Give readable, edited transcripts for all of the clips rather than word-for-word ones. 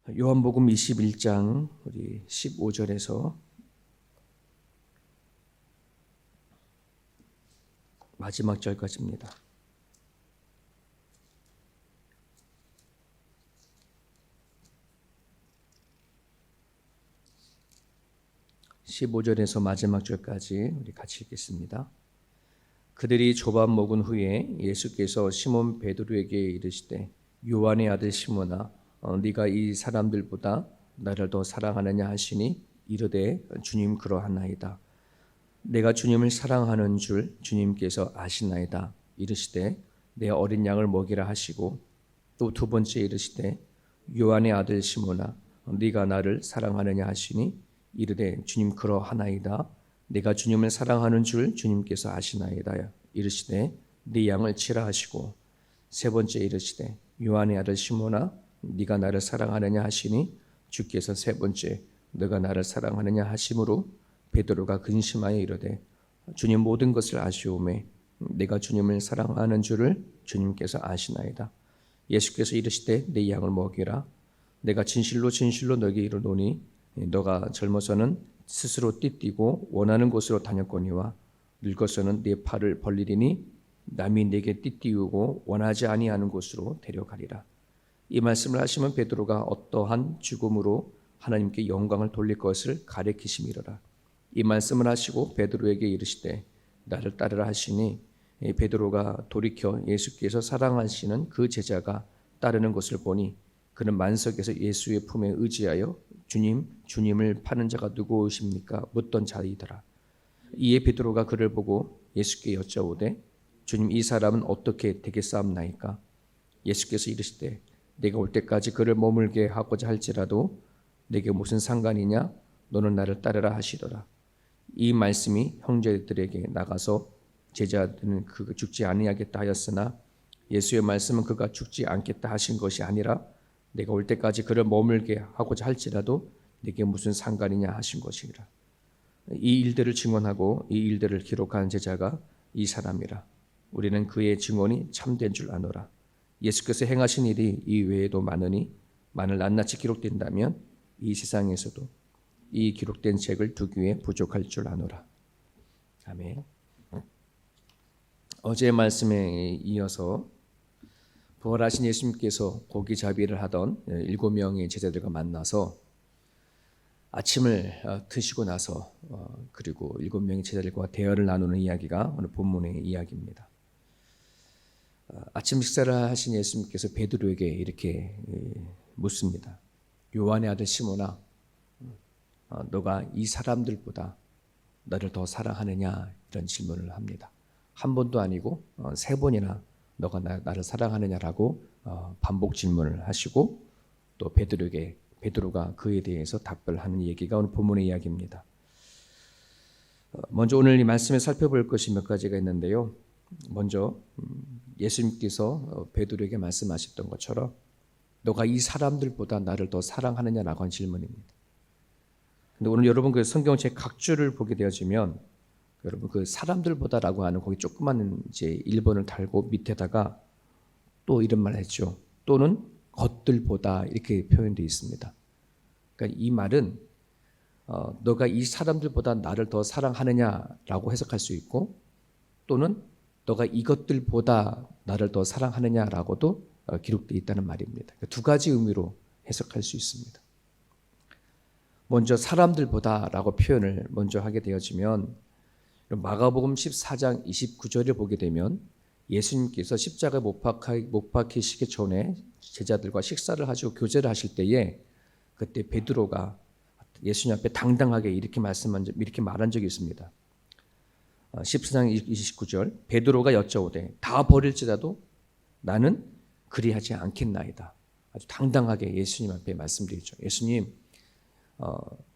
요한복음 21장 우리 15절에서 마지막 절까지입니다. 15절에서 마지막 절까지 우리 같이 읽겠습니다. 그들이 조밥 먹은 후에 예수께서 시몬 베드로에게 이르시되 요한의 아들 시몬아 네가 이 사람들보다 나를 더 사랑하느냐 하시니 이르되 주님 그러하나이다. 내가 주님을 사랑하는 줄 주님께서 아시나이다. 이르시되 내 어린 양을 먹이라 하시고 또 두 번째 이르시되 요한의 아들 시몬아 네가 나를 사랑하느냐 하시니 이르되 주님 그러하나이다. 내가 주님을 사랑하는 줄 주님께서 아시나이다. 이르시되 네 양을 치라 하시고 세 번째 이르시되 요한의 아들 시몬아 네가 나를 사랑하느냐 하시니 주께서 세 번째 너가 나를 사랑하느냐 하심으로 베드로가 근심하여 이르되 주님 모든 것을 아시오매 내가 주님을 사랑하는 줄을 주님께서 아시나이다. 예수께서 이르시되 내 양을 먹이라. 내가 진실로 진실로 너에게 이르노니 너가 젊어서는 스스로 띠띠고 원하는 곳으로 다녔거니와 늙어서는 네 팔을 벌리리니 남이 내게 띠띠우고 원하지 아니하는 곳으로 데려가리라. 이 말씀을 하시면 베드로가 어떠한 죽음으로 하나님께 영광을 돌릴 것을 가리키심이로라. 이 말씀을 하시고 베드로에게 이르시되 나를 따르라 하시니 베드로가 돌이켜 예수께서 사랑하시는 그 제자가 따르는 것을 보니 그는 만석에서 예수의 품에 의지하여 주님을 파는 자가 누구이십니까? 묻던 자이더라. 이에 베드로가 그를 보고 예수께 여짜오되 주님 이 사람은 어떻게 되겠사옵나이까? 예수께서 이르시되 내가 올 때까지 그를 머물게 하고자 할지라도 내게 무슨 상관이냐? 너는 나를 따르라 하시더라. 이 말씀이 형제들에게 나가서 제자들은 그가 죽지 아니하겠다 하였으나 예수의 말씀은 그가 죽지 않겠다 하신 것이 아니라 내가 올 때까지 그를 머물게 하고자 할지라도 내게 무슨 상관이냐 하신 것이라. 이 일들을 증언하고 이 일들을 기록한 제자가 이 사람이라. 우리는 그의 증언이 참된 줄 아노라. 예수께서 행하신 일이 이 외에도 많으니 만일 낱낱이 기록된다면 이 세상에서도 이 기록된 책을 두기에 부족할 줄 아노라. 아멘. 어제의 말씀에 이어서 부활하신 예수님께서 고기잡이를 하던 7명의 제자들과 만나서 아침을 드시고 나서 그리고 7명의 제자들과 대화를 나누는 이야기가 오늘 본문의 이야기입니다. 아침 식사를 하신 예수님께서 베드로에게 이렇게 묻습니다. 요한의 아들 시몬아 너가 이 사람들보다 나를 더 사랑하느냐? 이런 질문을 합니다. 한 번도 아니고 세 번이나 너가 나를 사랑하느냐라고 반복 질문을 하시고 또 베드로가 그에 대해서 답을 하는 얘기가 오늘 본문의 이야기입니다. 먼저 오늘 이 말씀에 살펴볼 것이 몇 가지가 있는데요. 먼저 예수님께서 베드로에게 말씀하셨던 것처럼 너가 이 사람들보다 나를 더 사랑하느냐라고 하는 질문입니다. 근데 오늘 여러분 그 성경책 각주를 보게 되어지면 여러분 그 사람들보다라고 하는 거기 조그만 이제 1번을 달고 밑에다가 또 이런 말을 했죠. 또는 것들보다 이렇게 표현되어 있습니다. 그러니까 이 말은 너가 이 사람들보다 나를 더 사랑하느냐라고 해석할 수 있고 또는 너가 이것들보다 나를 더 사랑하느냐라고도 기록되어 있다는 말입니다. 두 가지 의미로 해석할 수 있습니다. 먼저 사람들보다라고 표현을 먼저 하게 되어지면 마가복음 14장 29절을 보게 되면 예수님께서 십자가에 못 박히시기 전에 제자들과 식사를 하시고 교제를 하실 때에 그때 베드로가 예수님 앞에 당당하게 이렇게 말한 적이 있습니다. 14장 29절 베드로가 여짜오되 다 버릴지라도 나는 그리하지 않겠나이다. 아주 당당하게 예수님 앞에 말씀드리죠. 예수님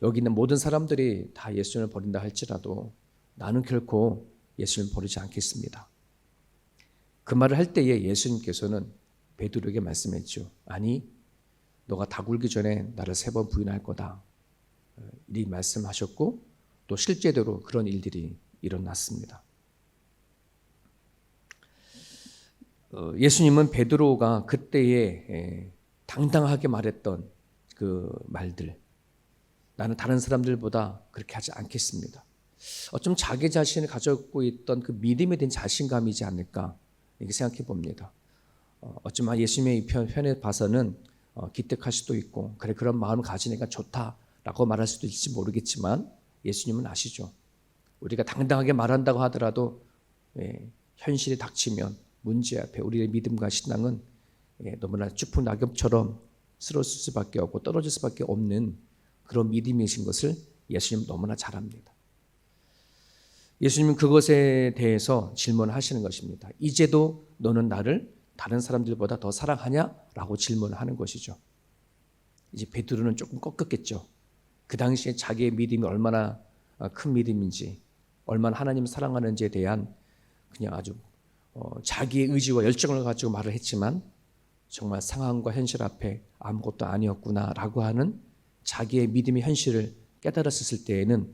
여기 있는 모든 사람들이 다 예수님을 버린다 할지라도 나는 결코 예수님을 버리지 않겠습니다. 그 말을 할 때에 예수님께서는 베드로에게 말씀했죠. 아니 너가 다 굴기 전에 나를 3번 부인할 거다. 이 말씀하셨고 또 실제대로 그런 일들이 일어났습니다. 예수님은 베드로가 그때에 당당하게 말했던 그 말들, 나는 다른 사람들보다 그렇게 하지 않겠습니다. 어쩜 자기 자신을 가지고 있던 그 믿음에 대한 자신감이지 않을까 이렇게 생각해 봅니다. 어쩌면 예수님의 이 편에 봐서는 기특할 수도 있고 그래 그런 마음을 가지니까 좋다라고 말할 수도 있을지 모르겠지만 예수님은 아시죠. 우리가 당당하게 말한다고 하더라도 현실이 닥치면 문제 앞에 우리의 믿음과 신앙은 너무나 쭈풍 낙엽처럼 쓰러질 수밖에 없고 떨어질 수밖에 없는 그런 믿음이신 것을 예수님 너무나 잘 압니다. 예수님은 그것에 대해서 질문하시는 것입니다. 이제도 너는 나를 다른 사람들보다 더 사랑하냐? 라고 질문하는 것이죠. 이제 베드로는 조금 꺾였겠죠. 그 당시에 자기의 믿음이 얼마나 큰 믿음인지, 얼마나 하나님을 사랑하는지에 대한 그냥 아주 자기의 의지와 열정을 가지고 말을 했지만 정말 상황과 현실 앞에 아무것도 아니었구나라고 하는 자기의 믿음의 현실을 깨달았을 때에는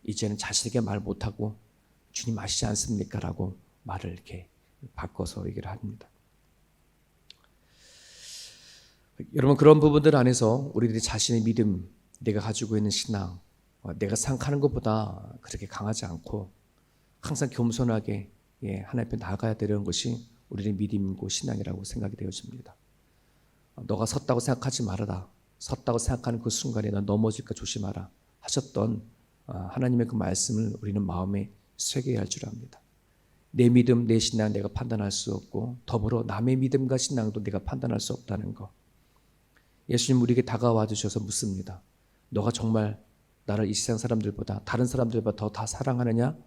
이제는 자신에게 말 못하고 주님 아시지 않습니까? 라고 말을 이렇게 바꿔서 얘기를 합니다. 여러분 그런 부분들 안에서 우리들이 자신의 믿음, 내가 가지고 있는 신앙, 내가 생각하는 것보다 그렇게 강하지 않고 항상 겸손하게 하나님 앞에 나아가야 되는 것이 우리의 믿음이고 신앙이라고 생각이 되어집니다. 너가 섰다고 생각하지 말아라. 섰다고 생각하는 그 순간에 넌 넘어질까 조심하라 하셨던 하나님의 그 말씀을 우리는 마음에 새겨야 할 줄 압니다. 내 믿음, 내 신앙 내가 판단할 수 없고 더불어 남의 믿음과 신앙도 내가 판단할 수 없다는 것. 예수님 우리에게 다가와 주셔서 묻습니다. 너가 정말 나를 이 세상 사람들보다 다른 사람들보다 더 다 사랑하느냐?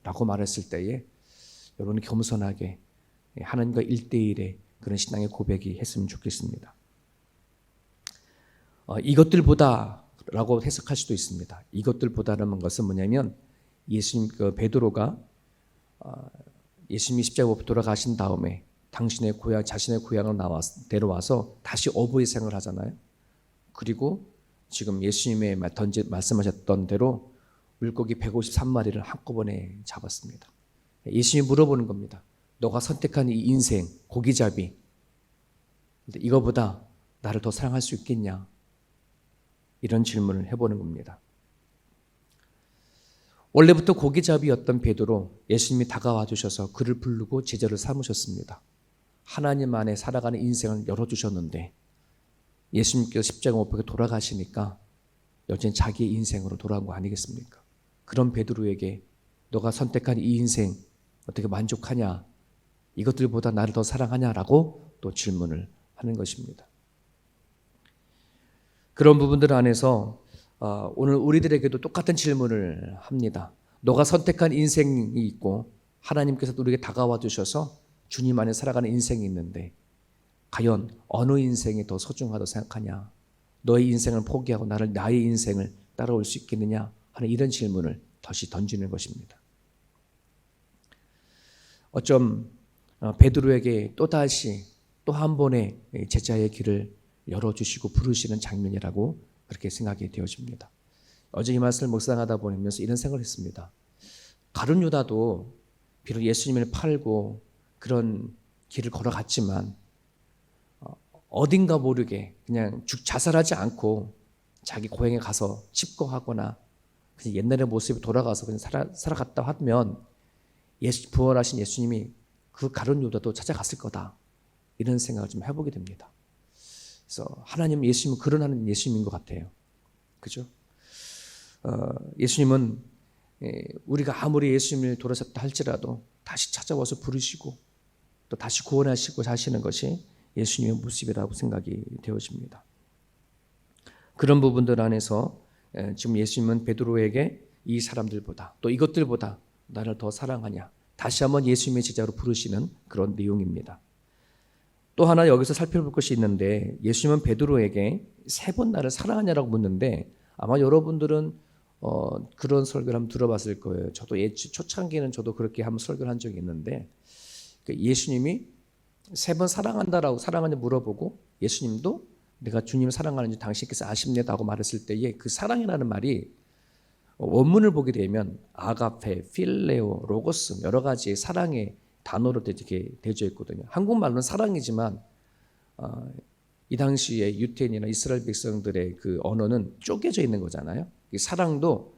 라고 말했을 때에 여러분은 겸손하게 하나님과 1대1의 그런 신앙의 고백이 했으면 좋겠습니다. 이것들보다 라고 해석할 수도 있습니다. 이것들보다라는 것은 뭐냐면 예수님 베드로가 예수님이 십자가로 돌아가신 다음에 당신의 고향 자신의 고향을 데려와서 다시 어부의 생활을 하잖아요. 그리고 지금 예수님의 말씀하셨던 대로 물고기 153마리를 한꺼번에 잡았습니다. 예수님이 물어보는 겁니다. 너가 선택한 이 인생 고기잡이 이거보다 나를 더 사랑할 수 있겠냐? 이런 질문을 해보는 겁니다. 원래부터 고기잡이였던 베드로 예수님이 다가와 주셔서 그를 부르고 제자를 삼으셨습니다. 하나님 안에 살아가는 인생을 열어주셨는데 예수님께서 십자가 못 박혀 돌아가시니까 여전히 자기의 인생으로 돌아온 거 아니겠습니까? 그런 베드로에게 너가 선택한 이 인생 어떻게 만족하냐? 이것들보다 나를 더 사랑하냐라고 또 질문을 하는 것입니다. 그런 부분들 안에서 오늘 우리들에게도 똑같은 질문을 합니다. 너가 선택한 인생이 있고 하나님께서 우리에게 다가와 주셔서 주님 안에 살아가는 인생이 있는데 과연 어느 인생이 더 소중하다고 생각하냐? 너의 인생을 포기하고 나의 인생을 따라올 수 있겠느냐? 하는 이런 질문을 다시 던지는 것입니다. 어쩜 베드로에게 또다시 또 한 번의 제자의 길을 열어주시고 부르시는 장면이라고 그렇게 생각이 되어집니다. 어제 이 말씀을 묵상하다 보면서 이런 생각을 했습니다. 가룟 유다도 비록 예수님을 팔고 그런 길을 걸어갔지만 어딘가 모르게 그냥 자살하지 않고 자기 고향에 가서 칩거하거나 그냥 옛날의 모습에 돌아가서 그냥 살아갔다 하면 부활하신 예수님이 그 가룟 유다도 찾아갔을 거다. 이런 생각을 좀 해보게 됩니다. 그래서 하나님 예수님은 그런 하나님 예수님인 것 같아요. 그죠? 예수님은 우리가 아무리 예수님을 돌아섰다 할지라도 다시 찾아와서 부르시고 또 다시 구원하시고 하시는 것이 예수님의 모습이라고 생각이 되어집니다. 그런 부분들 안에서 지금 예수님은 베드로에게 이 사람들보다 또 이것들보다 나를 더 사랑하냐 다시 한번 예수님의 제자로 부르시는 그런 내용입니다. 또 하나 여기서 살펴볼 것이 있는데 예수님은 베드로에게 3번 나를 사랑하냐라고 묻는데 아마 여러분들은 그런 설교를 한번 들어봤을 거예요. 저도 초창기에는 저도 그렇게 한번 설교를 한 적이 있는데 예수님이 3번 사랑한다라고 사랑하냐 물어보고 예수님도 내가 주님을 사랑하는지 당신께서 아십니다 하고 말했을 때에 그 사랑이라는 말이 원문을 보게 되면 아가페, 필레오, 로고스 여러 가지 사랑의 단어로 이렇게 되어져 있거든요. 한국말로는 사랑이지만 이 당시에 유태인이나 이스라엘 백성들의 그 언어는 쪼개져 있는 거잖아요. 사랑도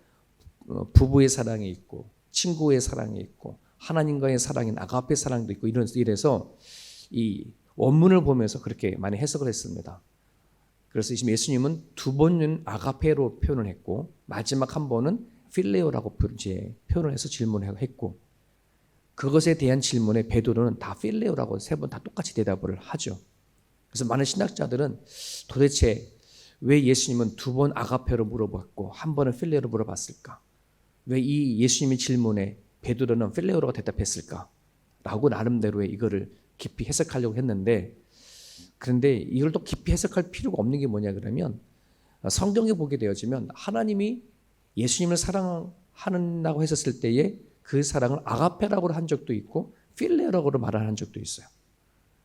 부부의 사랑이 있고 친구의 사랑이 있고 하나님과의 사랑인 아가페 사랑도 있고 이래서 이 원문을 보면서 그렇게 많이 해석을 했습니다. 그래서 지금 예수님은 두 번은 아가페로 표현을 했고 마지막 한 번은 필레오라고 표현을 해서 질문을 했고 그것에 대한 질문에 베드로는 다 필레오라고 세 번 다 똑같이 대답을 하죠. 그래서 많은 신학자들은 도대체 왜 예수님은 두 번 아가페로 물어봤고 한 번은 필레오로 물어봤을까? 왜 이 예수님의 질문에 베드로는 필레오로가 대답했을까? 라고 나름대로의 이거를 깊이 해석하려고 했는데 그런데 이걸 또 깊이 해석할 필요가 없는 게 뭐냐 그러면 성경에 보게 되어지면 하나님이 예수님을 사랑한다고 했었을 때에 그 사랑을 아가페라고 한 적도 있고 필레오라고 말한 적도 있어요.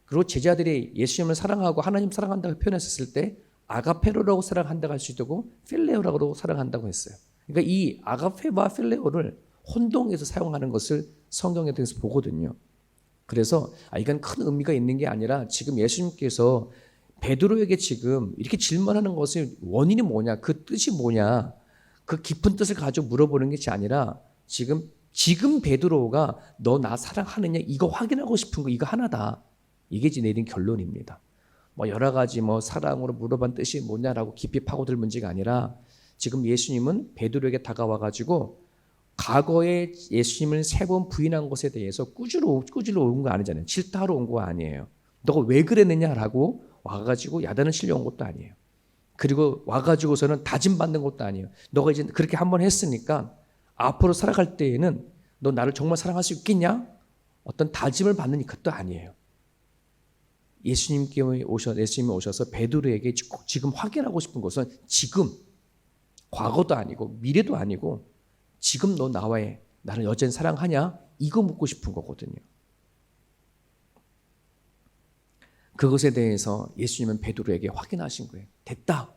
그리고 제자들이 예수님을 사랑하고 하나님 사랑한다고 표현했을 때 아가페로라고 사랑한다고 할 수도 있고 필레오라고 사랑한다고 했어요. 그러니까 이 아가페와 필레오를 혼동해서 사용하는 것을 성경에 대해서 보거든요. 그래서 이건 큰 의미가 있는 게 아니라 지금 예수님께서 베드로에게 지금 이렇게 질문하는 것의 원인이 뭐냐, 그 뜻이 뭐냐, 그 깊은 뜻을 가지고 물어보는 것이 아니라 지금 베드로가 너 나 사랑하느냐 이거 확인하고 싶은 거 이거 하나다. 이게 내린 결론입니다. 여러 가지 사랑으로 물어본 뜻이 뭐냐라고 깊이 파고들 문제가 아니라 지금 예수님은 베드로에게 다가와 가지고 과거에 예수님을 세 번 부인한 것에 대해서 꾸지러 온 거 아니잖아요. 질타하러 온 거 아니에요. 너가 왜 그랬느냐라고 와가지고 야단을 치려 온 것도 아니에요. 그리고 와가지고서는 다짐 받는 것도 아니에요. 너가 이제 그렇게 한번 했으니까 앞으로 살아갈 때에는 너 나를 정말 사랑할 수 있겠냐? 어떤 다짐을 받는 것도 아니에요. 예수님이 오셔서 베드로에게 지금 확인하고 싶은 것은 지금 과거도 아니고 미래도 아니고 지금 너 나를 여전히 사랑하냐? 이거 묻고 싶은 거거든요. 그것에 대해서 예수님은 베드로에게 확인하신 거예요. 됐다.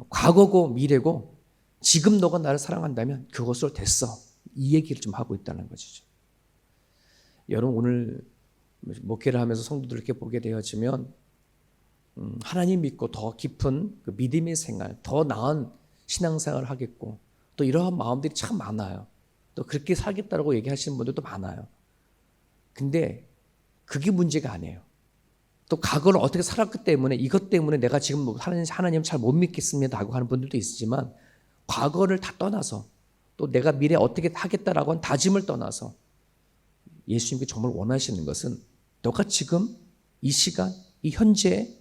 과거고 미래고 지금 너가 나를 사랑한다면 그것으로 됐어. 이 얘기를 좀 하고 있다는 것이죠. 여러분 오늘 목회를 하면서 성도들 이렇게 보게 되어지면 하나님 믿고 더 깊은 그 믿음의 생활, 더 나은 신앙생활을 하겠고 또 이러한 마음들이 참 많아요. 또 그렇게 살겠다고 얘기하시는 분들도 많아요. 근데 그게 문제가 아니에요. 또 과거를 어떻게 살았기 때문에 이것 때문에 내가 지금 하나님 잘 못 믿겠습니다 하고 하는 분들도 있지만 과거를 다 떠나서 또 내가 미래에 어떻게 하겠다라고 한 다짐을 떠나서 예수님께 정말 원하시는 것은 너가 지금 이 시간 이 현재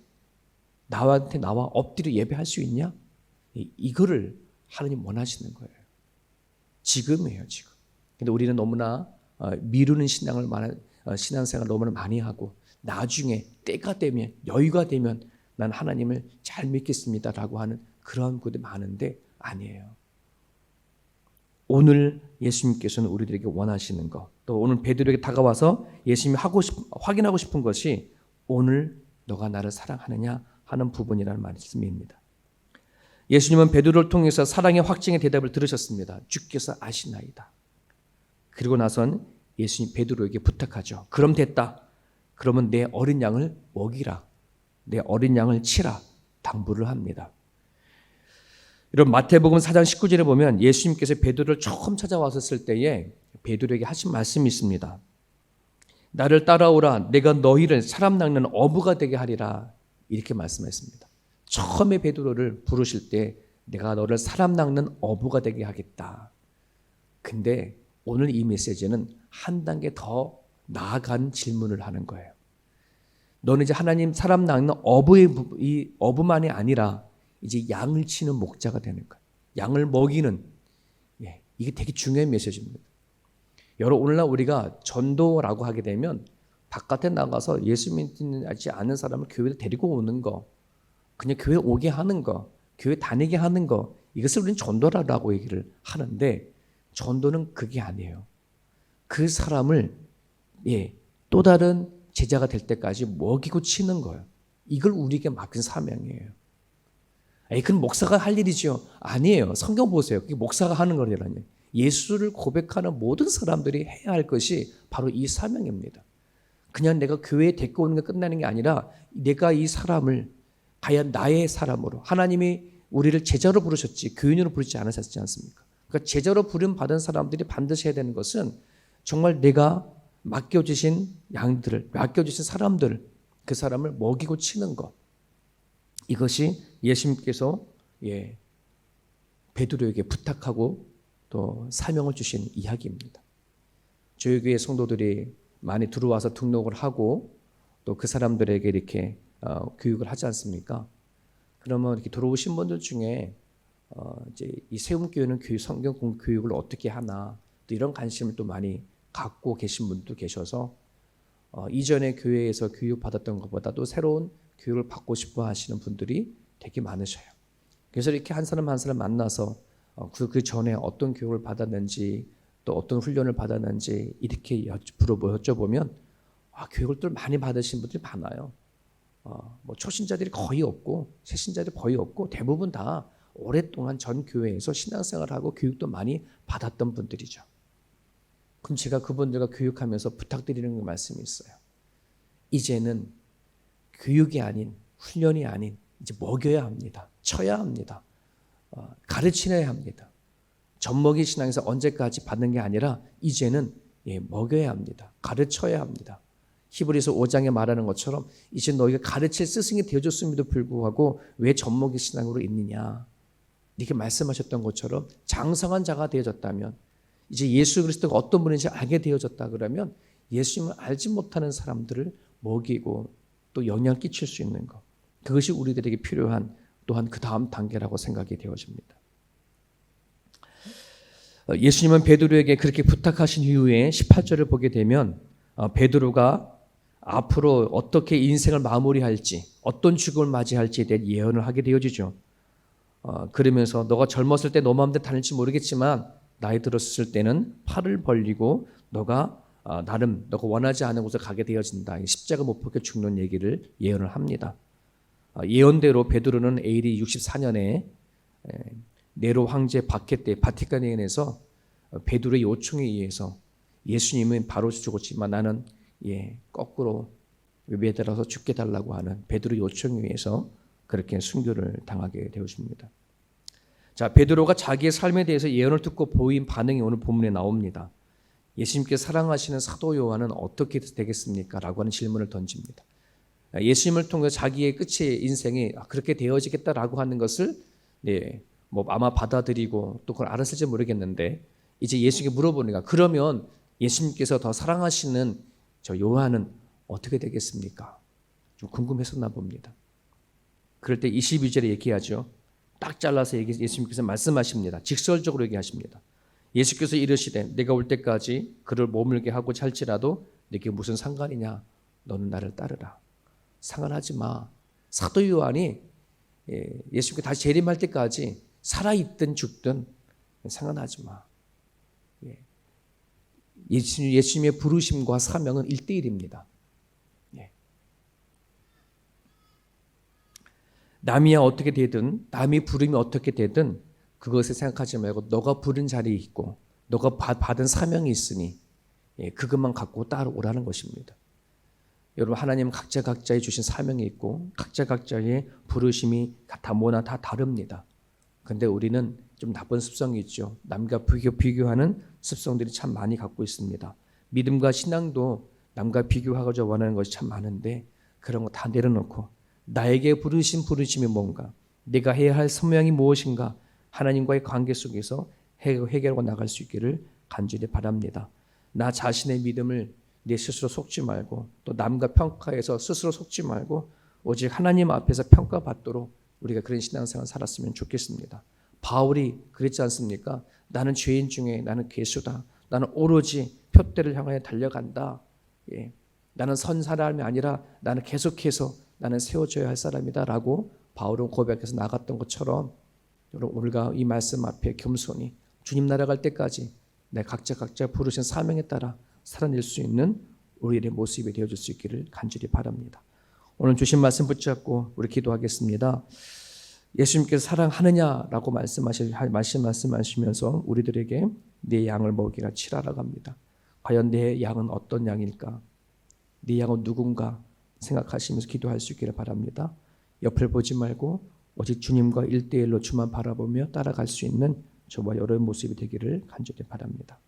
나한테 나와 엎드려 예배할 수 있냐? 이거를 하나님 원하시는 거예요. 지금이에요, 지금. 근데 우리는 너무나 미루는 신앙생활을 너무나 많이 하고 나중에 때가 되면 여유가 되면 난 하나님을 잘 믿겠습니다라고 하는 그런 분들이 많은데 아니에요. 오늘 예수님께서는 우리들에게 원하시는 것, 또 오늘 베드로에게 다가와서 예수님이 확인하고 싶은 것이 오늘 너가 나를 사랑하느냐 하는 부분이라는 말씀입니다. 예수님은 베드로를 통해서 사랑의 확증의 대답을 들으셨습니다. 주께서 아시나이다. 그리고 나선 예수님 베드로에게 부탁하죠. 그럼 됐다. 그러면 내 어린 양을 먹이라. 내 어린 양을 치라. 당부를 합니다. 이런 마태복음 4장 19절에 보면 예수님께서 베드로를 처음 찾아왔을 때에 베드로에게 하신 말씀이 있습니다. 나를 따라오라. 내가 너희를 사람 낚는 어부가 되게 하리라. 이렇게 말씀했습니다. 처음에 베드로를 부르실 때 내가 너를 사람 낚는 어부가 되게 하겠다. 근데 오늘 이 메시지는 한 단계 더 나아간 질문을 하는 거예요. 너는 이제 하나님 사람 낚는 이 어부만이 아니라 이제 양을 치는 목자가 되는 거예요. 양을 먹이는, 이게 되게 중요한 메시지입니다. 여러분 오늘날 우리가 전도라고 하게 되면 바깥에 나가서 예수 믿지 않는 사람을 교회에 데리고 오는 거, 그냥 교회 오게 하는 거, 교회 다니게 하는 거, 이것을 우리는 전도라고 얘기를 하는데 전도는 그게 아니에요. 그 사람을 또 다른 제자가 될 때까지 먹이고 치는 거예요. 이걸 우리에게 맡긴 사명이에요. 그건 목사가 할 일이죠. 아니에요. 성경 보세요. 그게 목사가 하는 거라니요. 예수를 고백하는 모든 사람들이 해야 할 것이 바로 이 사명입니다. 그냥 내가 교회에 데리고 오는 게 끝나는 게 아니라 내가 이 사람을 과연 나의 사람으로, 하나님이 우리를 제자로 부르셨지 교인으로 부르지 않으셨지 않습니까? 그러니까 제자로 부름 받은 사람들이 반드시 해야 되는 것은 정말 내가 맡겨주신 양들을, 맡겨주신 사람들, 그 사람을 먹이고 치는 것. 이것이 예수님께서 베드로에게 부탁하고 또 사명을 주신 이야기입니다. 저희 교회 성도들이 많이 들어와서 등록을 하고 또 그 사람들에게 이렇게 교육을 하지 않습니까? 그러면 이렇게 들어오신 분들 중에 이제 이 세움교회는 성경 공부 교육을 어떻게 하나 또 이런 관심을 또 많이 갖고 계신 분도 계셔서 이전에 교회에서 교육 받았던 것보다도 새로운 교육을 받고 싶어 하시는 분들이 되게 많으셔요. 그래서 이렇게 한 사람 한 사람 만나서 그 전에 어떤 교육을 받았는지 또 어떤 훈련을 받았는지 이렇게 여쭤보면 교육을 또 많이 받으신 분들이 많아요. 뭐 초신자들이 거의 없고 새신자들이 거의 없고 대부분 다 오랫동안 전 교회에서 신앙생활하고 교육도 많이 받았던 분들이죠. 그럼 제가 그분들과 교육하면서 부탁드리는 말씀이 있어요. 이제는 교육이 아닌 훈련이 아닌 이제 먹여야 합니다. 쳐야 합니다. 가르치려야 합니다. 젖먹이 신앙에서 언제까지 받는 게 아니라 이제는 먹여야 합니다. 가르쳐야 합니다. 히브리서 5장에 말하는 것처럼 이제 너희가 가르칠 스승이 되어줬음에도 불구하고 왜 젖먹이 신앙으로 있느냐 이렇게 말씀하셨던 것처럼 장성한 자가 되어졌다면 이제 예수 그리스도가 어떤 분인지 알게 되어졌다 그러면 예수님을 알지 못하는 사람들을 먹이고 또 영향을 끼칠 수 있는 것, 그것이 우리들에게 필요한 또한 그 다음 단계라고 생각이 되어집니다. 예수님은 베드로에게 그렇게 부탁하신 이후에 18절을 보게 되면 베드로가 앞으로 어떻게 인생을 마무리할지, 어떤 죽음을 맞이할지에 대한 예언을 하게 되어지죠. 그러면서 너가 젊었을 때 너 마음대로 다닐지 모르겠지만 나이 들었을 때는 팔을 벌리고 너가 나름 너가 원하지 않은 곳에 가게 되어진다. 십자가 못 박혀 죽는 얘기를 예언을 합니다. 예언대로 베드로는 AD 64년에 네로 황제 박해 때 바티칸에서 베드로의 요청에 의해서 예수님은 바로 죽었지만 나는 거꾸로 매달아서 죽게 달라고 하는 베드로의 요청에 의해서 그렇게 순교를 당하게 되어집니다. 자, 베드로가 자기의 삶에 대해서 예언을 듣고 보인 반응이 오늘 본문에 나옵니다. 예수님께 사랑하시는 사도 요한은 어떻게 되겠습니까? 라고 하는 질문을 던집니다. 예수님을 통해 자기의 끝의 인생이 그렇게 되어지겠다라고 하는 것을 뭐 아마 받아들이고 또 그걸 알았을지 모르겠는데 이제 예수님께 물어보니까 그러면 예수님께서 더 사랑하시는 저 요한은 어떻게 되겠습니까? 좀 궁금했었나 봅니다. 그럴 때 22절에 얘기하죠. 딱 잘라서 예수님께서 말씀하십니다. 직설적으로 얘기하십니다. 예수께서 이르시되 내가 올 때까지 그를 머물게 하고 할지라도 네게 무슨 상관이냐? 너는 나를 따르라. 상관하지 마. 사도 요한이 예수님께 다시 재림할 때까지 살아있든 죽든 상관하지 마. 예수님의 부르심과 사명은 1대1입니다. 남이야 어떻게 되든 남이 부름이 어떻게 되든 그것을 생각하지 말고 너가 부른 자리에 있고 너가 받은 사명이 있으니 그것만 갖고 따라오라는 것입니다. 여러분 하나님 각자의 주신 사명이 있고 각자의 부르심이 다 다릅니다. 그런데 우리는 좀 나쁜 습성이 있죠. 남과 비교하는 습성들이 참 많이 갖고 있습니다. 믿음과 신앙도 남과 비교하고자 원하는 것이 참 많은데 그런 거 다 내려놓고 나에게 부르신 부르심이 뭔가, 내가 해야 할 소명이 무엇인가, 하나님과의 관계 속에서 해결하고 나갈 수 있기를 간절히 바랍니다. 나 자신의 믿음을 내 스스로 속지 말고 또 남과 평가해서 스스로 속지 말고 오직 하나님 앞에서 평가받도록 우리가 그런 신앙생활을 살았으면 좋겠습니다. 바울이 그랬지 않습니까? 나는 죄인 중에 나는 괴수다. 나는 오로지 표대를 향하여 달려간다. 나는 선 사람이 아니라 나는 계속해서 나는 세워져야 할 사람이다 라고 바울은 고백해서 나갔던 것처럼 여러분 우리가 이 말씀 앞에 겸손히 주님 나라 갈 때까지 내 각자 부르신 사명에 따라 살아낼 수 있는 우리의 모습이 되어줄 수 있기를 간절히 바랍니다. 오늘 주신 말씀 붙잡고 우리 기도하겠습니다. 예수님께서 사랑하느냐라고 말씀하시면서 우리들에게 내 양을 먹이라 치라라고 합니다. 과연 내 양은 어떤 양일까? 네 양은 누군가 생각하시면서 기도할 수 있기를 바랍니다. 옆을 보지 말고 오직 주님과 1대1로 주만 바라보며 따라갈 수 있는 저와 여러분의 모습이 되기를 간절히 바랍니다.